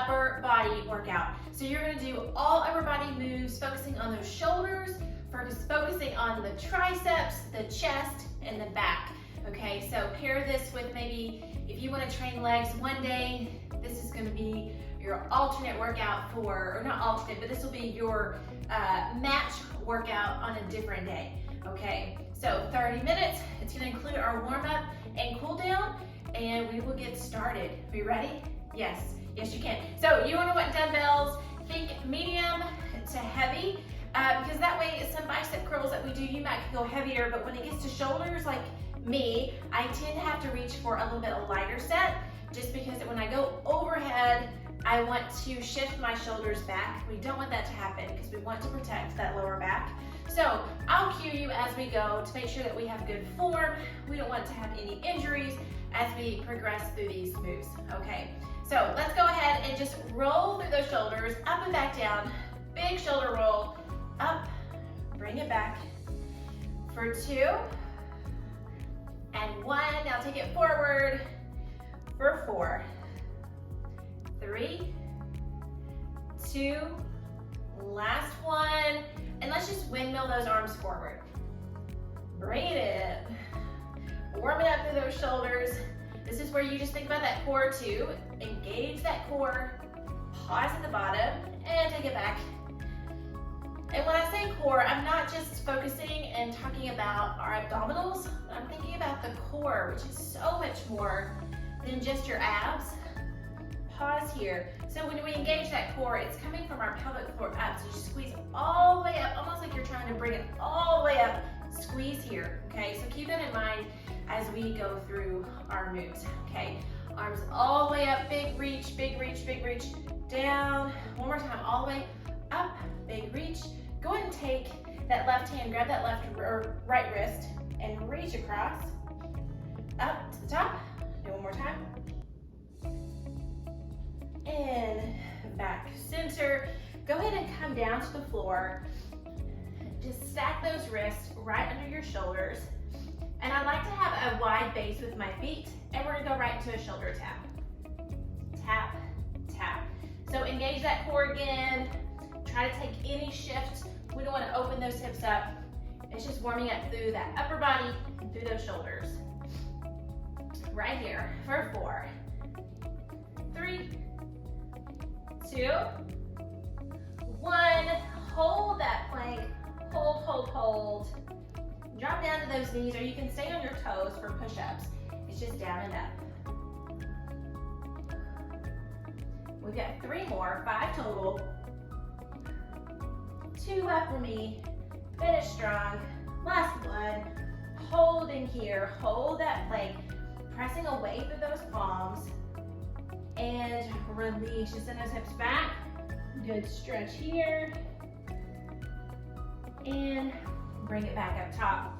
upper body workout. So you're gonna do all upper body moves, focusing on those shoulders, focusing on the triceps, the chest, and the back. Okay, so pair this with maybe, if you wanna train legs one day, this is gonna be your alternate workout for, or not alternate, but this will be your match workout on a different day. Okay, so 30 minutes, it's gonna include our warm up and cool down, and we will get started. Are you ready? Yes, yes you can. So you wanna want dumbbells, think medium to heavy, because that way some bicep curls that we do, you might go heavier, but when it gets to shoulders, like me, I tend to have to reach for a little bit of lighter set, just because when I go overhead, I want to shift my shoulders back. We don't want that to happen because we want to protect that lower back. So I'll cue you as we go to make sure that we have good form. We don't want to have any injuries as we progress through these moves, okay? So let's go ahead and just roll through those shoulders, up and back down. Big shoulder roll, up, bring it back for 2, and 1. Now take it forward for 4, 3, 2, last 1, and let's just windmill those arms forward. Bring it in. Warm it up through those shoulders. This is where you just think about that core too. Engage that core, pause at the bottom, and take it back. And when I say core, I'm not just focusing and talking about our abdominals, but I'm thinking about the core, which is so much more than just your abs. Pause here. So when we engage that core, it's coming from our pelvic floor up. So you squeeze all the way up, almost like you're trying to bring it all the way up. Squeeze here, okay? So keep that in mind as we go through our moves, okay? Arms all the way up, big reach, big reach, big reach. Down, one more time, all the way up, big reach. Go ahead and take that left hand, grab that left or right wrist, and reach across, up to the top. Do one more time. And back center. Go ahead and come down to the floor. Just stack those wrists right under your shoulders. And I like to have a wide base with my feet, and we're gonna go right into a shoulder tap. Tap, tap. So engage that core again. Try to take any shift. We don't wanna open those hips up. It's just warming up through that upper body and through those shoulders. Right here for 4, 3, 2, 1. Hold that plank. Hold, hold, hold. Drop down to those knees, or you can stay on your toes for push-ups. It's just down and up. We've got 3 more, 5 total. 2 left for me. Finish strong. Last 1. Hold in here. Hold that plank. Pressing away through those palms. And release. Just send those hips back. Good stretch here. And bring it back up top.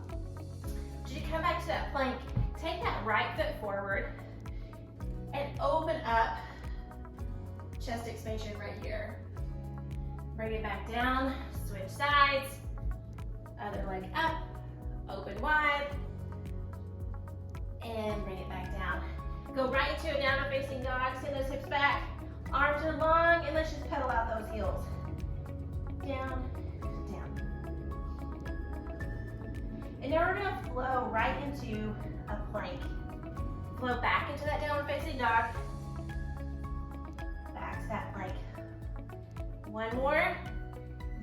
As you come back to that plank, take that right foot forward and open up. Chest expansion right here. Bring it back down, switch sides. Other leg up, open wide, and bring it back down. Go right into a downward facing dog, send those hips back. Arms are long, and let's just pedal out those heels. Down, down. And now we're gonna flow right into a plank. Flow back into that downward facing dog. Back to that plank. 1 more.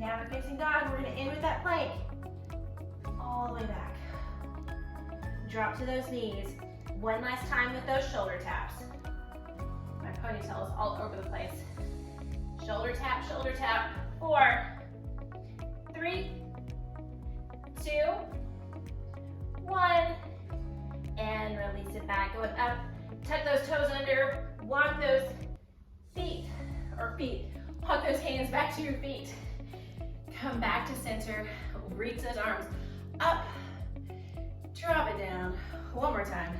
Downward facing dog. We're gonna end with that plank. All the way back. Drop to those knees. 1 last time with those shoulder taps. My ponytail is all over the place. Shoulder tap, shoulder tap. 4, 3, 2, 1. And release it back. Going up. Tuck those toes under. Walk those walk those hands back to your feet. Come back to center. Reach those arms up. Drop it down. 1 more time.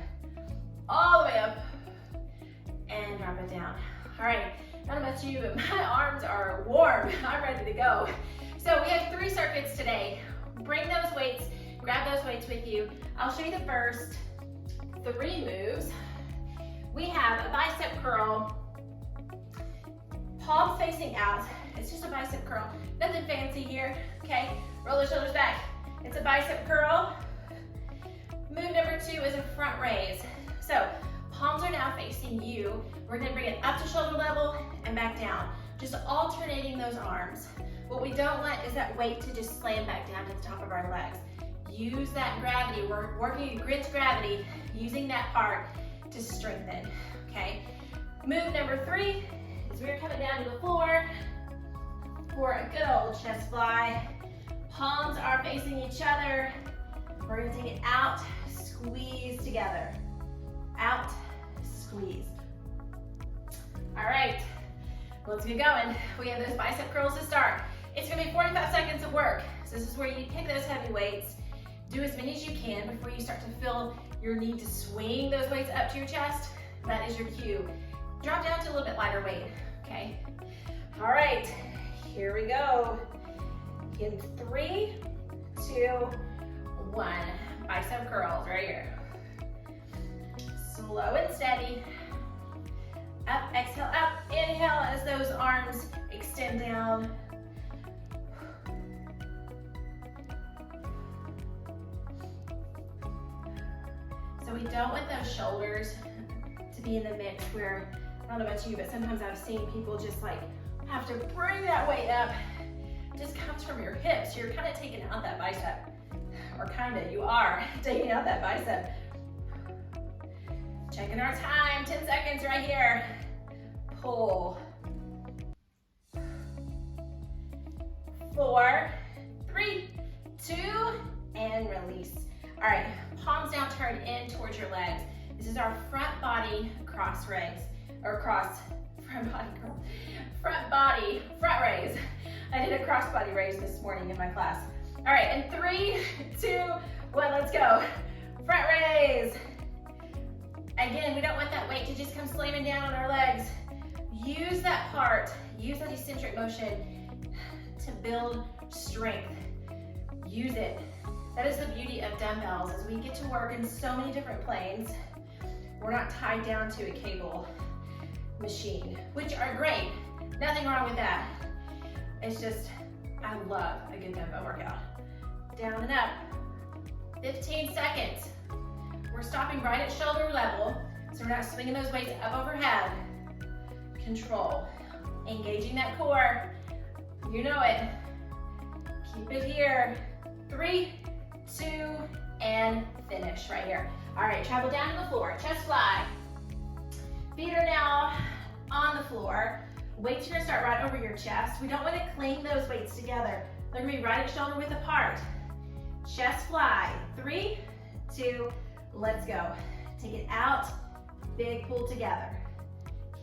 All the way up. And drop it down. All right, I don't know about you, but my arms are warm. I'm ready to go. So we have 3 circuits today. Bring those weights, grab those weights with you. I'll show you the first 3 moves. We have a bicep curl, palms facing out. It's just a bicep curl, nothing fancy here, okay? Roll the shoulders back. It's a bicep curl. Move number 2 is a front raise. So palms are now facing you. We're gonna bring it up to shoulder level and back down. Just alternating those arms. What we don't want is that weight to just slam back down to the top of our legs. Use that gravity. We're working against gravity, using that part to strengthen, okay? Move number 3 is we're coming down to the floor for a good old chest fly. Palms are facing each other. We're gonna take it out, squeeze together. Out, squeeze. All right, let's get going. We have those bicep curls to start. It's gonna be 45 seconds of work. So this is where you pick those heavy weights, do as many as you can before you start to feel your need to swing those weights up to your chest. That is your cue. Drop down to a little bit lighter weight, okay? All right, here we go. In 3, 2, 1. Bicep curls right here. Slow and steady. Up, exhale, up. Inhale as those arms extend down. So we don't want those shoulders to be in the mix where, I don't know about you, but sometimes I've seen people just like have to bring that weight up. It just comes from your hips. You're kind of taking out that bicep. Or kind of, you are taking out that bicep. Checking our time, 10 seconds right here. Pull. 4, 3, 2, and release. All right, palms now turned in towards your legs. This is our front body cross raise, or front raise. I did a cross body raise this morning in my class. All right, in 3, 2, 1, let's go. Front raise. Again, we don't want that weight to just come slamming down on our legs. Use that part, use that eccentric motion to build strength. Use it. That is the beauty of dumbbells, is we get to work in so many different planes. We're not tied down to a cable machine, which are great. Nothing wrong with that. It's just, I love a good dumbbell workout. Down and up. 15 seconds. We're stopping right at shoulder level, so we're not swinging those weights up overhead. Control. Engaging that core. You know it. Keep it here. 3, 2, and finish right here. All right, travel down to the floor. Chest fly. Feet are now on the floor. Weights are gonna start right over your chest. We don't want to cling those weights together. They're gonna be right at shoulder width apart. Chest fly. 3, 2, let's go. Take it out, big pull together.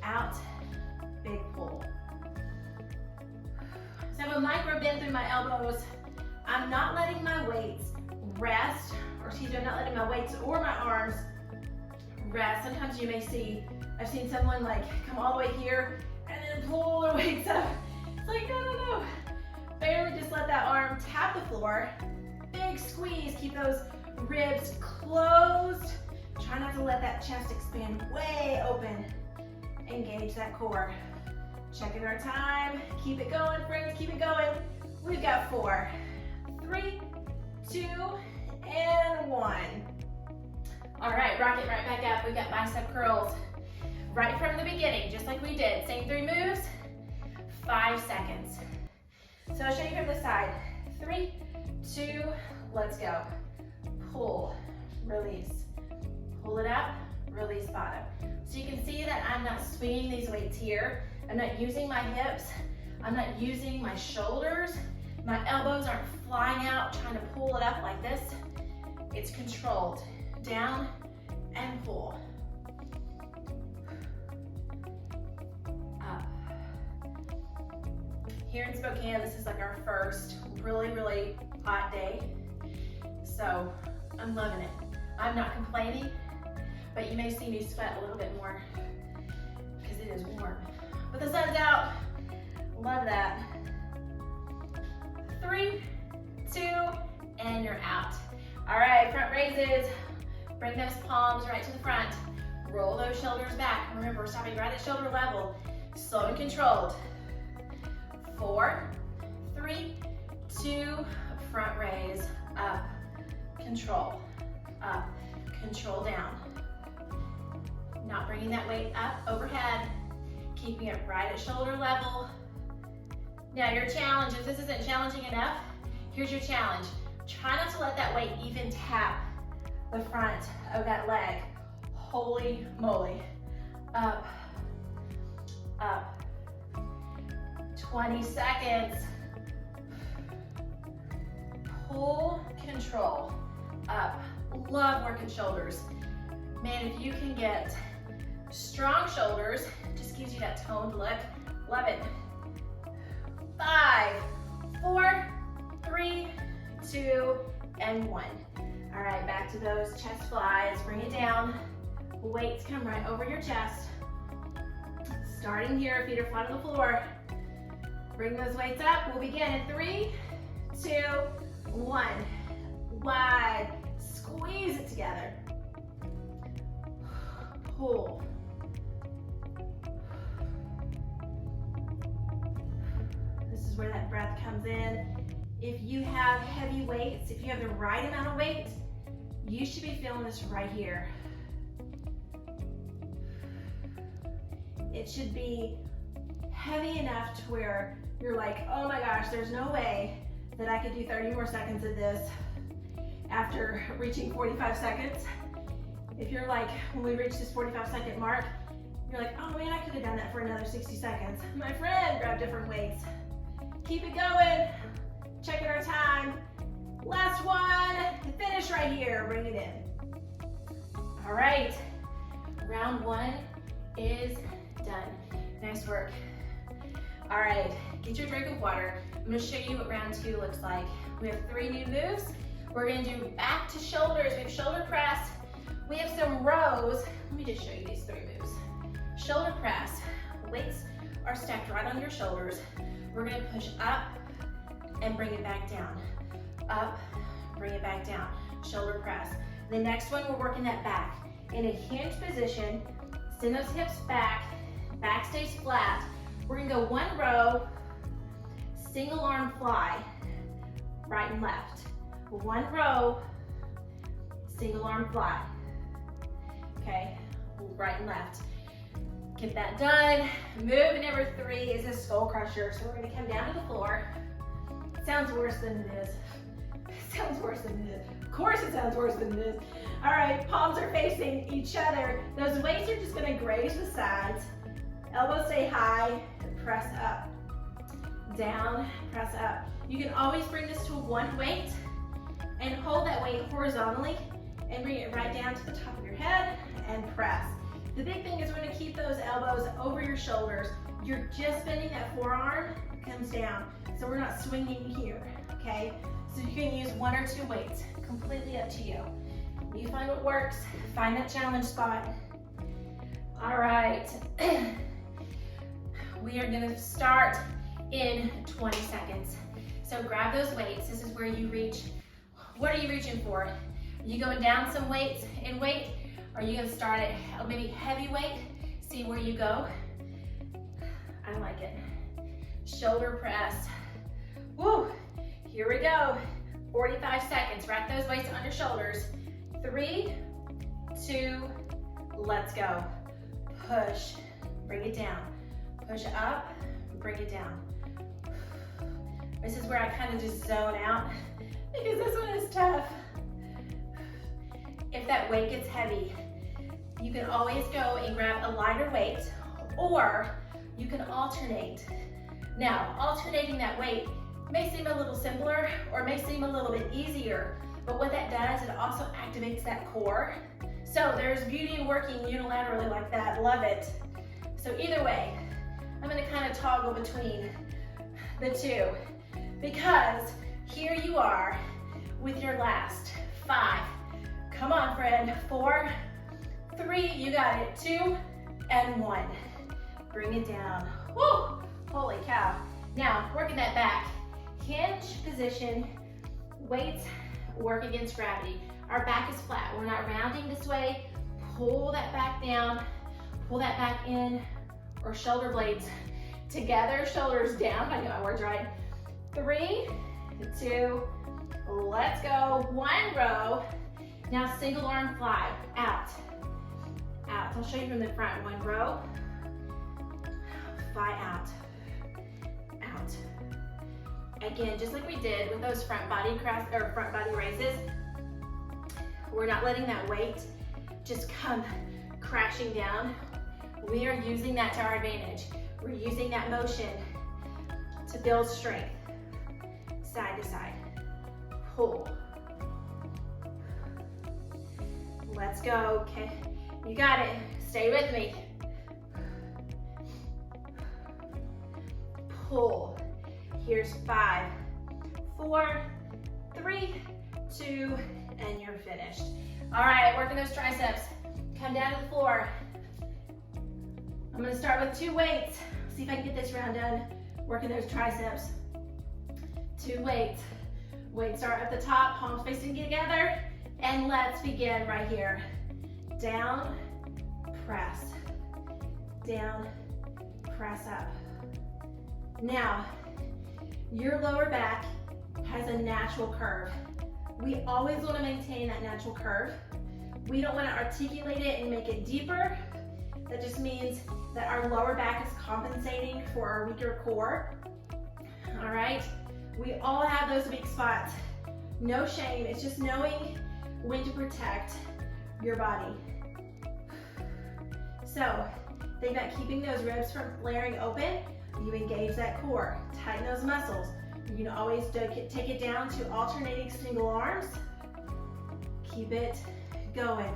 Out, big pull. So I have a micro bend through my elbows. I'm not letting my weights rest, or excuse me, I'm not letting my weights or my arms rest. Sometimes you may see, I've seen someone like come all the way here and then pull their weights up. It's like, no. Barely just let that arm tap the floor. Big squeeze, keep those ribs closed. Try not to let that chest expand way open. Engage that core. Checking our time. Keep it going, friends, keep it going. We've got 4, 3, 2, and 1. All right, rock it right back up. We've got bicep curls right from the beginning, just like we did. Same 3 moves, 5 seconds. So I'll show you from the side. 3, 2, let's go. Pull, release. Pull it up, release bottom. So you can see that I'm not swinging these weights here. I'm not using my hips. I'm not using my shoulders. My elbows aren't flying out, trying to pull it up like this. It's controlled. Down and pull. Up. Here in Spokane, this is like our first really hot day. So I'm loving it. I'm not complaining, but you may see me sweat a little bit more because it is warm. But the sun's out. Love that. 3, 2, and you're out. All right, front raises. Bring those palms right to the front. Roll those shoulders back. Remember, we're stopping right at shoulder level. Slow and controlled. 4, 3, 2, front raise, up, control, down. Not bringing that weight up overhead, keeping it right at shoulder level. Now your challenge, if this isn't challenging enough, here's your challenge. Try not to let that weight even tap the front of that leg. Holy moly. Up, up. 20 seconds. Pull, control, up. Love working shoulders. Man, if you can get strong shoulders, just gives you that toned look. Love it. 5, 4, 3, 2, and 1. All right, back to those chest flies. Bring it down. Weights come right over your chest. Starting here, feet are flat on the floor. Bring those weights up. We'll begin in 3, 2, 1. Wide. Squeeze it together. Pull. This is where that breath comes in. If you have heavy weights, if you have the right amount of weight, you should be feeling this right here. It should be heavy enough to where you're like, oh my gosh, there's no way that I could do 30 more seconds of this after reaching 45 seconds. If you're like, when we reach this 45-second mark, you're like, oh man, I could have done that for another 60 seconds. My friend, grab different weights. Keep it going. Checking our time. Last one. Finish right here. Bring it in. All right. Round 1 is done. Nice work. All right. Get your drink of water. I'm going to show you what round 2 looks like. We have 3 new moves. We're going to do back to shoulders. We have shoulder press. We have some rows. Let me just show you these 3 moves. Shoulder press. Weights are stacked right on your shoulders. We're going to push up and bring it back down. Up, bring it back down. Shoulder press. The next one, we're working that back. In a hinge position, send those hips back, back stays flat. We're going to go 1 row, single arm fly, right and left. 1 row, single arm fly. Okay, right and left. Get that done. Move number 3 is a skull crusher. So we're gonna come down to the floor. It sounds worse than it is. It sounds worse than it is. Of course it sounds worse than it is. All right, palms are facing each other. Those weights are just gonna graze the sides. Elbows stay high, press up. Down, press up. You can always bring this to 1 weight and hold that weight horizontally and bring it right down to the top of your head and press. The big thing is we're going to keep those elbows over your shoulders. You're just bending that forearm, comes down. So we're not swinging here, okay? So you can use 1 or 2 weights, completely up to you. You find what works, find that challenge spot. All right. We are going to start in 20 seconds. So grab those weights. This is where you reach. What are you reaching for? Are you going down some weights in weight? Or are you gonna start at maybe heavy weight? See where you go. I like it. Shoulder press. Woo, here we go. 45 seconds, wrap those weights on your shoulders. 3, 2, let's go. Push, bring it down. Push up, bring it down. This is where I kind of just zone out because this one is tough. If that weight gets heavy, you can always go and grab a lighter weight, or you can alternate. Now, alternating that weight may seem a little simpler or may seem a little bit easier, but what that does, it also activates that core. So there's beauty in working unilaterally like that, love it. So either way, I'm gonna kind of toggle between the 2 because here you are with your last 5. Come on, friend. 4, 3, you got it. 2, and 1. Bring it down. Woo! Holy cow. Now, working that back. Hinge position, weights work against gravity. Our back is flat. We're not rounding this way. Pull that back down, pull that back in, or shoulder blades Together, shoulders down, if I get my words right. 3, 2, let's go. 1 row. Now single arm fly, out, out. I'll show you from the front. 1 row, fly out, out. Again, just like we did with those front body raises, we're not letting that weight just come crashing down. We are using that to our advantage. We're using that motion to build strength. Side to side, pull. Let's go, okay. You got it, stay with me. Pull. Here's 5, 4, 3, 2, and you're finished. All right, working those triceps. Come down to the floor. I'm gonna start with 2 weights. See if I can get this round done. Working those triceps. 2 weights. Weights start at the top, palms facing together, and let's begin right here. Down, press. Down, press up. Now, your lower back has a natural curve. We always want to maintain that natural curve. We don't want to articulate it and make it deeper. That just means that our lower back is compensating for our weaker core. All right? We all have those weak spots. No shame, it's just knowing when to protect your body. So, think about keeping those ribs from flaring open. You engage that core, tighten those muscles. You can always take it down to alternating single arms. Keep it going.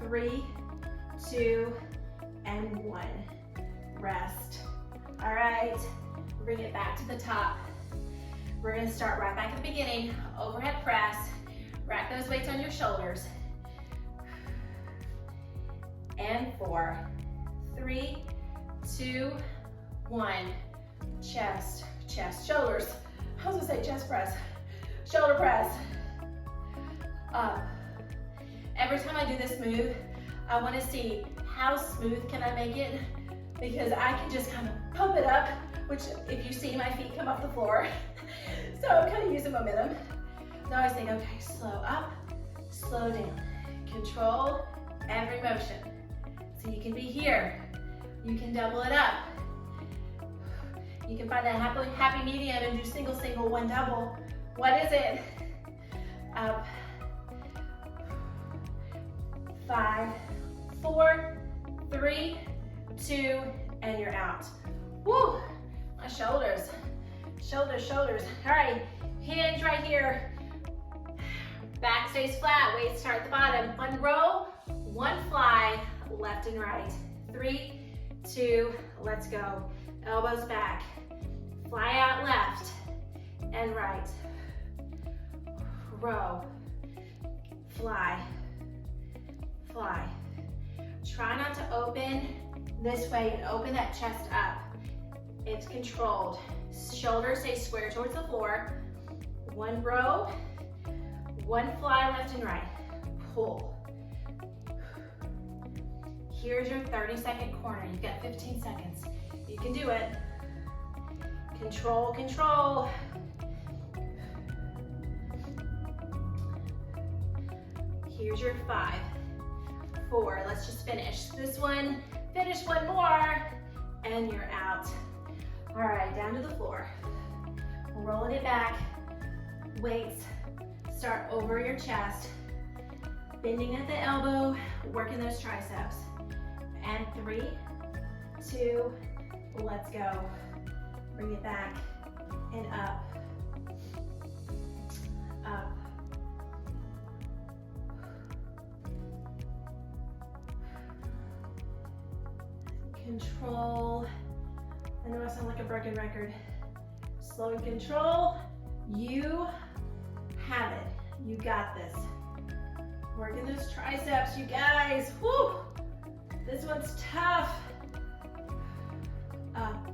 3, 2, and 1. Rest. All right, bring it back to the top. We're gonna start right back at the beginning. Overhead press. Rack those weights on your shoulders. And 4, 3, 2, 1. Chest, chest, shoulders. I was gonna say chest press. Shoulder press. Up. Every time I do this move, I wanna see how smooth can I make it, because I can just kind of pump it up, which if you see my feet come off the floor, so I'm kind of using momentum. So I always think, okay, slow up, slow down. Control every motion. So you can be here, you can double it up. You can find that happy medium and do single, single, 1 double. What is it? Up. 5, 4, 3, 2, and you're out. Woo! My shoulders, shoulders, shoulders. All right, hinge right here. Back stays flat, weights start at the bottom. 1 row, 1 fly, left and right. 3, 2, let's go. Elbows back. Fly out left and right. Row, fly, fly. Try not to open this way and open that chest up. It's controlled. Shoulders stay square towards the floor. 1 row, 1 fly left and right. Pull. Here's your 30-second corner. You've got 15 seconds. You can do it. Control, control. Here's your 5, 4. Let's just finish this one. Finish 1 more, and you're out. All right, down to the floor. Rolling it back. Weights start over your chest. Bending at the elbow, working those triceps. And 3, 2, let's go. Bring it back and up, up. Control. I know I sound like a broken record. Slow and control. You have it. You got this. Working those triceps, you guys. Woo! This one's tough. Up.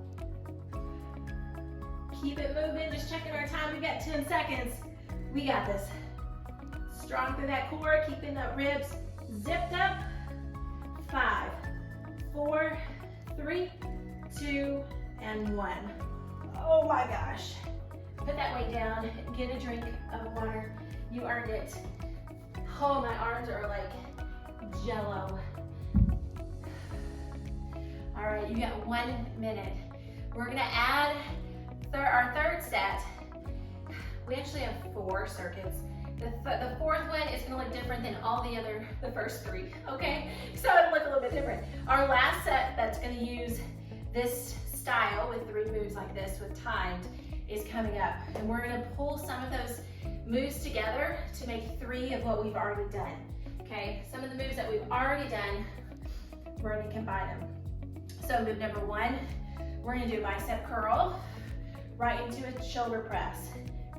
Keep it moving, just checking our time. We got 10 seconds. We got this. Strong through that core, keeping the ribs zipped up. 5, 4, 3, 2, and 1. Oh my gosh. Put that weight down, get a drink of water. You earned it. Oh, my arms are like jello. All right, you got 1 minute. We're gonna add our third set. We actually have 4 circuits. The fourth one is gonna look different than all the first 3, okay? So it'll look a little bit different. Our last set that's gonna use this style with 3 moves like this with timed is coming up. And we're gonna pull some of those moves together to make 3 of what we've already done, okay? Some of the moves that we've already done, we're gonna combine them. So move number 1, we're gonna do a bicep curl right into a shoulder press.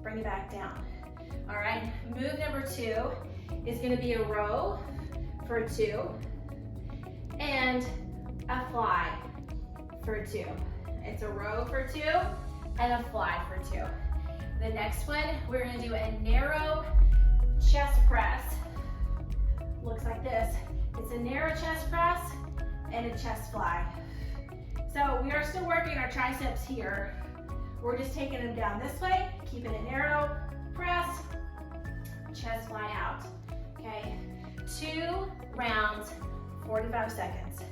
Bring it back down. All right, move number 2 is gonna be a row for 2 and a fly for 2. It's a row for 2 and a fly for 2. The next one, we're gonna do a narrow chest press. Looks like this. It's a narrow chest press and a chest fly. So we are still working our triceps here. We're just taking them down this way, keeping it narrow, press, chest fly out, okay? 2 rounds, 45 seconds.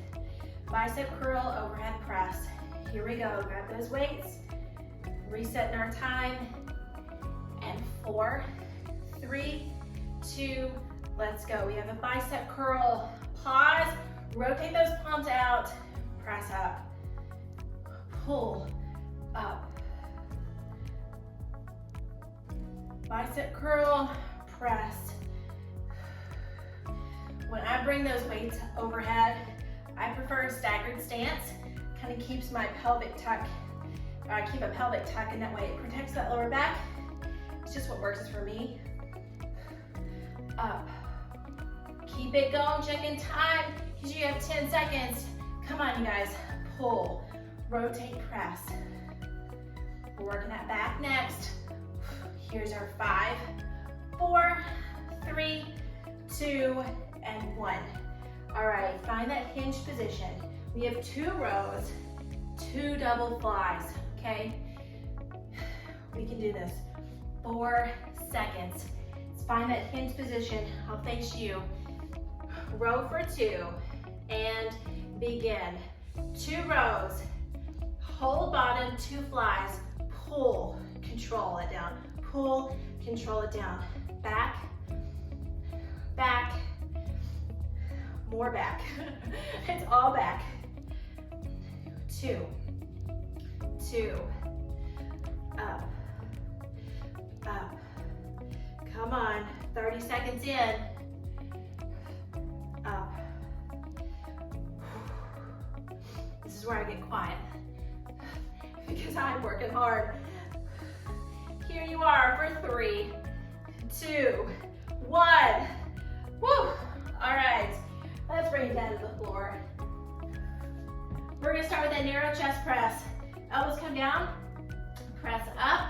Bicep curl, overhead press. Here we go, grab those weights, resetting our time, and 4, 3, 2, let's go. We have a bicep curl, pause, rotate those palms out, press up, pull, up. Bicep curl, press. When I bring those weights overhead, I prefer a staggered stance. Kind of keeps my pelvic tuck, I keep a pelvic tuck, and that way it protects that lower back. It's just what works for me. Up. Keep it going, checking time, because you have 10 seconds. Come on, you guys. Pull, rotate, press. We're working that back next. Here's our 5, 4, 3, 2, and 1. All right, find that hinge position. We have 2 rows, 2 double flies, okay? We can do this. 4 seconds. Let's find that hinge position. I'll face you. Row for 2, and begin. 2 rows, hold bottom, 2 flies, pull, control it down. Pull, control it down. Back, back, more back. It's all back. 2, 2, up, up. Come on, 30 seconds in. Up. This is where I get quiet because I'm working hard. Here you are for 3, 2, 1. Woo! All right, let's bring it down to the floor. We're gonna start with that narrow chest press. Elbows come down, press up,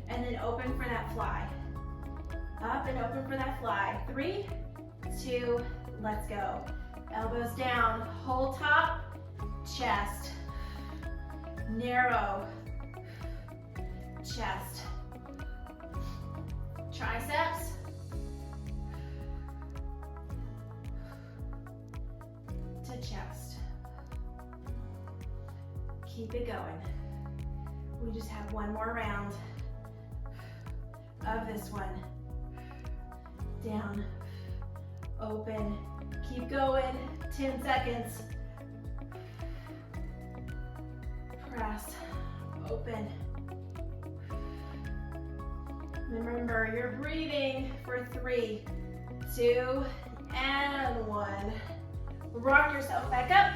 and then open for that fly. Up and open for that fly. 3, 2, let's go. Elbows down, hold top, chest, narrow, chest, triceps, to chest. Keep it going. We just have 1 more round of this one. Down, open, keep going, 10 seconds. Press, open. Remember, you're breathing for 3, 2, and 1. Rock yourself back up.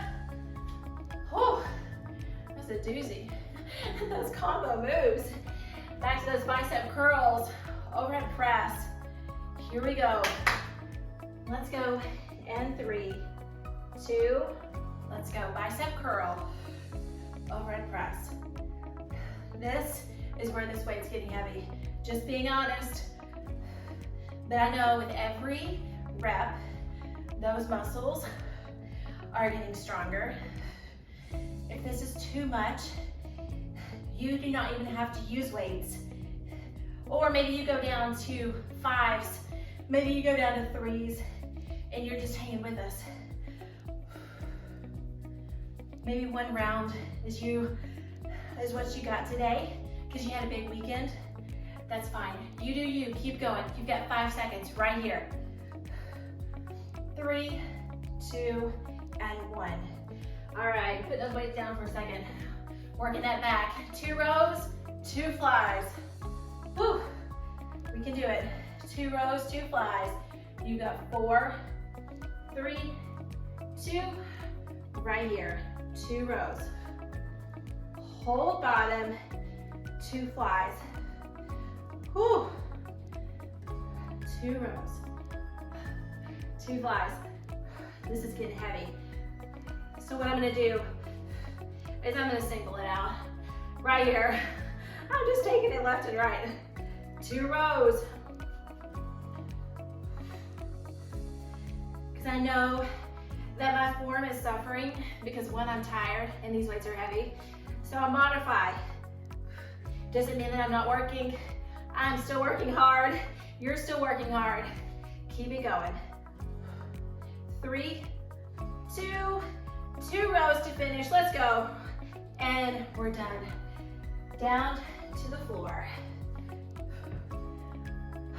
Whew, that's a doozy. Those combo moves. Back to those bicep curls, overhead press. Here we go. Let's go. And 3, 2, let's go. Bicep curl, overhead press. This is where this weight's getting heavy. Just being honest. But I know with every rep, those muscles are getting stronger. If this is too much, you do not even have to use weights. Or maybe you go down to 5s, maybe you go down to 3s, and you're just hanging with us. Maybe one round is what you got today because you had a big weekend. That's fine. You do you. Keep going. You've got 5 seconds right here. 3, 2, and 1. All right, put those weights down for a second. Working that back. 2 rows, 2 flies. Whew. We can do it. 2 rows, 2 flies. You got 4, 3, 2, right here. 2 rows. Hold bottom, 2 flies. Whew. 2 rows, 2 flies. This is getting heavy. So what I'm gonna do is I'm gonna single it out right here. I'm just taking it left and right. 2 rows. Because I know that my form is suffering because one, I'm tired and these weights are heavy. So I'll modify. Doesn't mean that I'm not working. I'm still working hard. You're still working hard. Keep it going. 3, 2, 2 rows to finish. Let's go. And we're done. Down to the floor.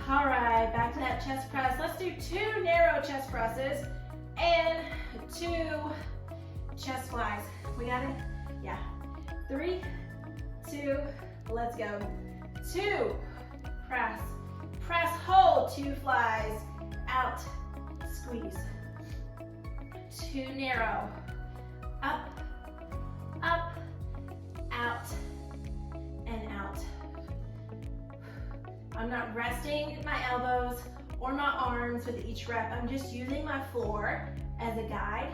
All right, back to that chest press. Let's do 2 narrow chest presses and 2 chest flies. We got it? Yeah. 3, 2, let's go. 2, press, press, hold, 2 flies, out, squeeze. 2 narrow, up, up, out, and out. I'm not resting my elbows or my arms with each rep. I'm just using my floor as a guide.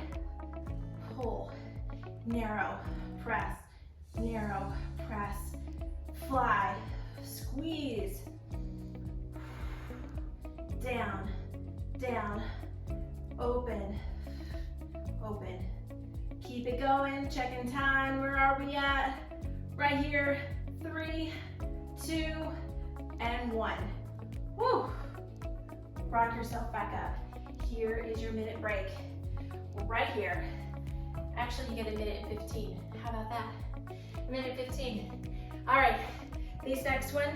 Pull, narrow, press, narrow, press, fly, squeeze, down, down, open, open. Keep it going, checking time. Where are we at? Right here, 3, 2, and 1. Woo! Rock yourself back up. Here is your minute break. Right here. Actually, you get a minute and 15. How about that? A minute 15. All right, this next one,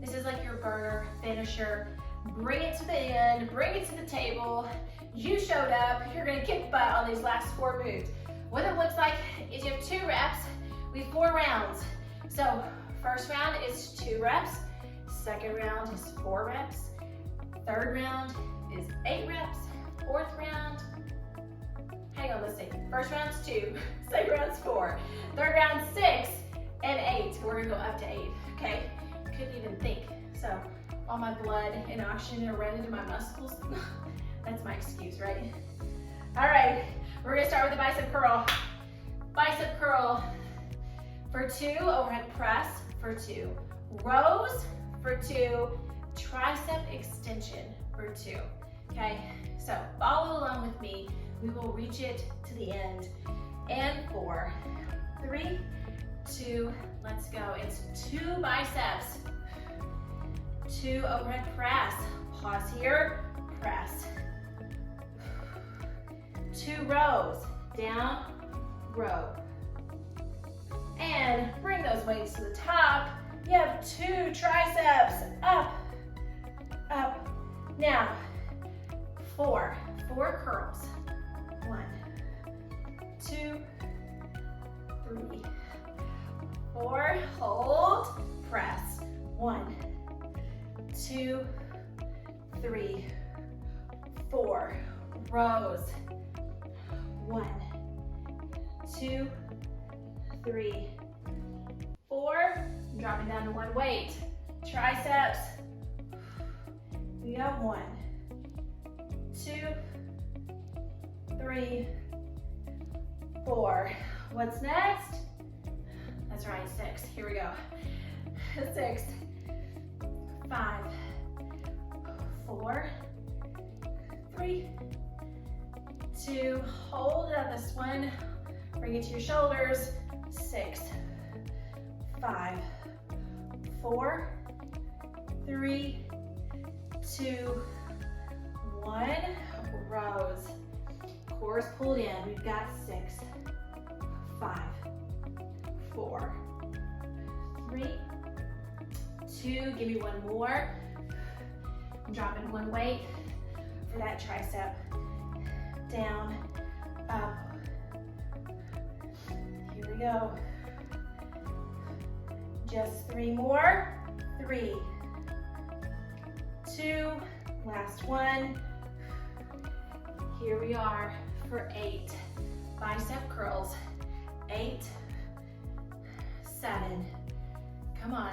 this is like your burner finisher. Bring it to the end, bring it to the table. You showed up, you're gonna kick butt on these last 4 moves. What it looks like is you have 2 reps, we have 4 rounds. So first round is 2 reps, second round is 4 reps, third round is 8 reps, fourth round, hang on, let's see. First round's 2, second round's 4, third round 6, and 8. We're gonna go up to 8, okay? Couldn't even think. So all my blood and oxygen are running to my muscles. That's my excuse, right? All right, we're gonna start with a bicep curl. Bicep curl for 2, overhead press for 2, rows for 2, tricep extension for 2, okay? So follow along with me. We will reach it to the end. And 4, 3, 2, let's go. It's 2 biceps, 2 overhead press. Pause here, press. 2 rows, down, row. And bring those weights to the top. You have 2 triceps, up, up. Now, 4 curls. 1, 2, 3, 4, hold, press. 1, 2, 3, 4, rows. 1, 2, 3, 4, dropping down to 1 weight. Triceps, we have 1, 2, 3, 4. What's next? That's right, 6. Here we go. 6, 5, 4, 3, 2. Hold at this one. Bring it to your shoulders. 6, 5, 4, 3, 2, 1. Rows. Cores pulled in. We've got 6, 5, 4, 3, 2. Give me one more. I'm dropping one weight for that tricep. Down, up. Here we go. Just 3 more. 3, 2, last one. Here we are for 8 bicep curls. 8, 7, come on,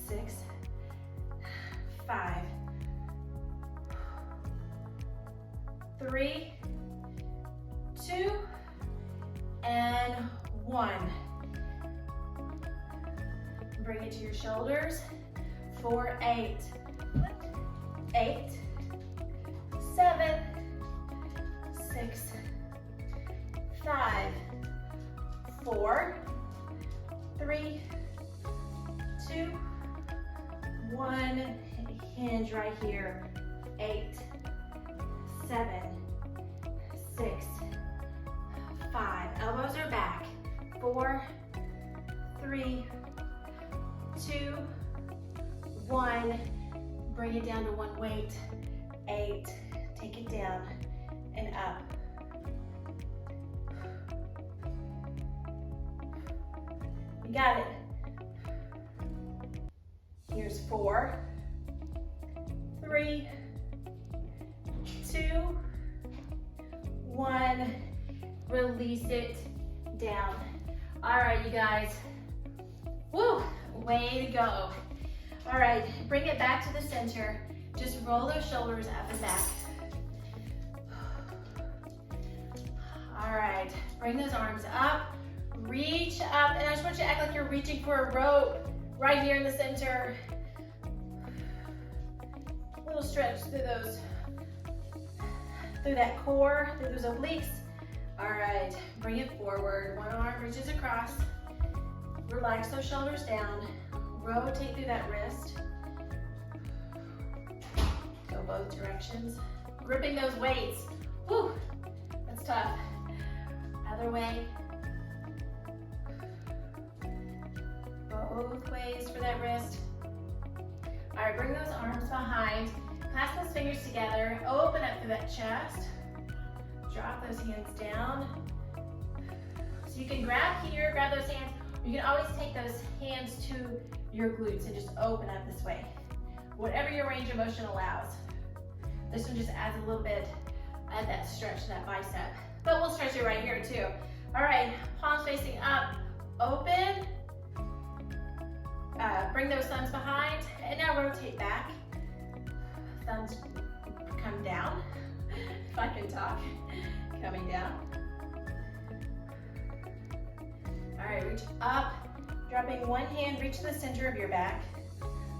6, 5, 3, 2, and 1. Bring it to your shoulders for 8, 8, 7, 6, 5, 4, 3, 2, 1. Hinge right here. 8, 7, 6, 5. Elbows are back. 4, 3, 2, 1. Bring it down to one weight. 8. Take it down and up. You got it. Here's 4, 3, 2, 1. Release it down. All right, you guys. Woo, way to go. All right, bring it back to the center. Just roll those shoulders up and back. All right, bring those arms up, reach up, and I just want you to act like you're reaching for a rope right here in the center. A little stretch through that core, through those obliques. All right, bring it forward. One arm reaches across. Relax those shoulders down. Rotate through that wrist. Go both directions. Gripping those weights. Whew, that's tough. Other way. Both ways for that wrist. All right, bring those arms behind. Clasp those fingers together. Open up through that chest. Drop those hands down. So you can grab here, grab those hands. You can always take those hands to your glutes and just open up this way. Whatever your range of motion allows. This one just adds a little bit, add that stretch to that bicep. But we'll stretch it right here too. All right, palms facing up, open. Bring those thumbs behind, and now rotate back. Thumbs come down, if I can talk. Coming down. All right, reach up, dropping one hand, reach to the center of your back.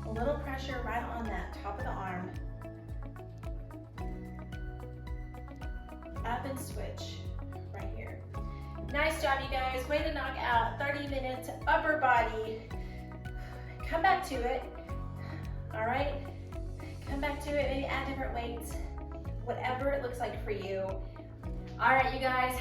A little pressure right on that top of the arm. Up and switch, right here. Nice job, you guys. Way to knock out 30 minutes upper body. Come back to it, all right? Come back to it, maybe add different weights, whatever it looks like for you. All right, you guys,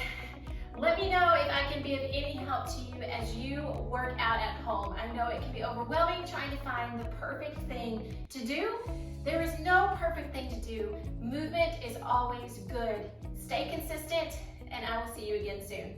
let me know if I can be of any help to you as you work out at home. I know it can be overwhelming trying to find the perfect thing to do. There is no perfect thing to do. Movement is always good. Stay consistent, and I will see you again soon.